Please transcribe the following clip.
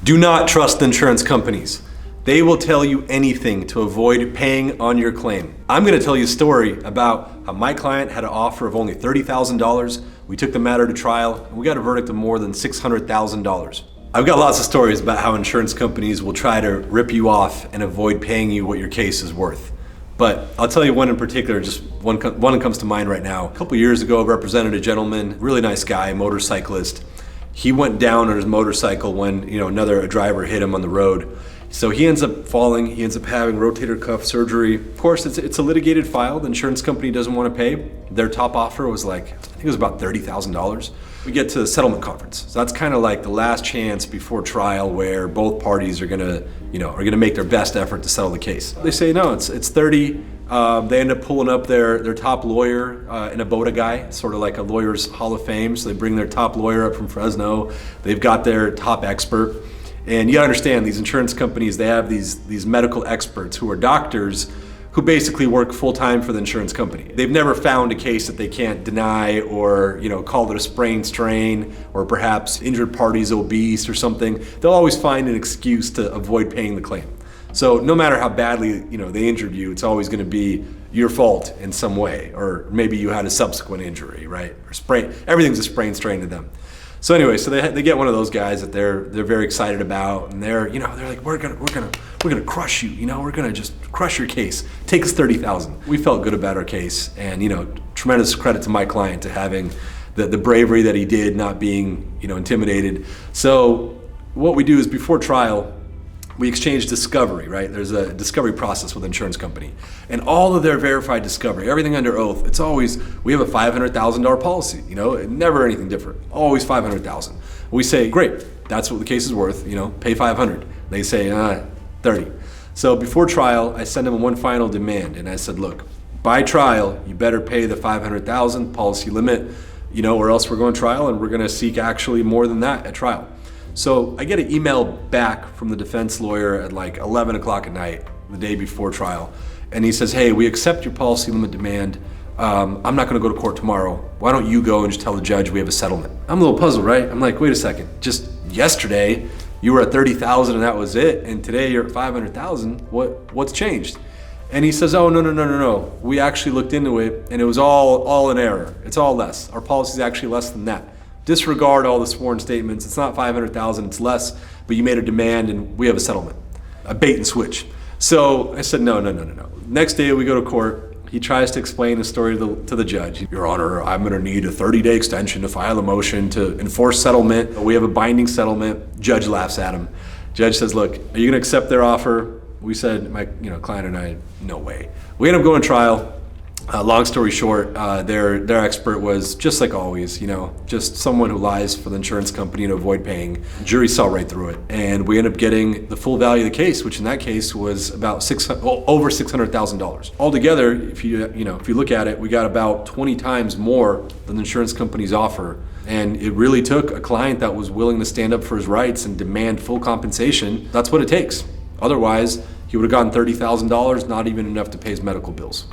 Do not trust insurance companies. They will tell you anything to avoid paying on your claim. I'm going to tell you a story about how my client had an offer of only $30,000. We took the matter to trial and we got a verdict of more than $600,000. I've got lots of stories about how insurance companies will try to rip you off and avoid paying you what your case is worth. But I'll tell you one in particular, just one that comes to mind right now. A couple years ago, I represented a gentleman, really nice guy, motorcyclist. He went down on his motorcycle when another driver hit him on the road. So he ends up falling, he ends up having rotator cuff surgery. Of course, it's a litigated file. The insurance company doesn't want to pay. Their top offer was I think it was about $30,000. We get to the settlement conference. So that's kind of like the last chance before trial where both parties are gonna make their best effort to settle the case. They say, no, it's 30. They end up pulling up their top lawyer, an Abota guy, sort of like a lawyer's hall of fame. So they bring their top lawyer up from Fresno. They've got their top expert. And you gotta understand, these insurance companies, they have these medical experts who are doctors who basically work full-time for the insurance company. They've never found a case that they can't deny or call it a sprain strain, or perhaps injured party's obese or something. They'll always find an excuse to avoid paying the claim. So no matter how badly they injured you, it's always going to be your fault in some way, or maybe you had a subsequent injury, right? Or sprain. Everything's a sprain strain to them. So anyway, so they get one of those guys that they're very excited about, and they're like, we're gonna crush you, we're gonna just crush your case. Take us $30,000. We felt good about our case, and tremendous credit to my client to having the bravery that he did, not being intimidated. So what we do is before trial, we exchange discovery, right? There's a discovery process with the insurance company. And all of their verified discovery, everything under oath, it's always, we have a $500,000 policy, never anything different, always $500,000. We say, great, that's what the case is worth, pay $500. They say, 30. So before trial, I send them one final demand, and I said, look, by trial, you better pay the $500,000 policy limit, or else we're going to trial and we're going to seek actually more than that at trial. So I get an email back from the defense lawyer at 11 o'clock at night, the day before trial. And he says, hey, we accept your policy limit demand. I'm not gonna go to court tomorrow. Why don't you go and just tell the judge we have a settlement? I'm a little puzzled, right? I'm like, wait a second, just yesterday you were at 30,000 and that was it. And today you're at 500,000, what's changed? And he says, oh, no. We actually looked into it and it was all an error. It's all less. Our policy is actually less than that. Disregard all the sworn statements. It's not 500,000, it's less, but you made a demand and we have a settlement, a bait and switch. So I said, no. Next day we go to court. He tries to explain the story to the judge. Your Honor, I'm gonna need a 30-day extension to file a motion to enforce settlement. We have a binding settlement. Judge laughs at him. Judge says, look, are you gonna accept their offer? We said, my client and I, no way. We end up going to trial. Long story short, their expert was just like always, just someone who lies for the insurance company to avoid paying. Jury saw right through it, and we ended up getting the full value of the case, which in that case was about over $600,000. Altogether, if you look at it, we got about 20 times more than the insurance company's offer, and it really took a client that was willing to stand up for his rights and demand full compensation. That's what it takes. Otherwise, he would have gotten $30,000, not even enough to pay his medical bills.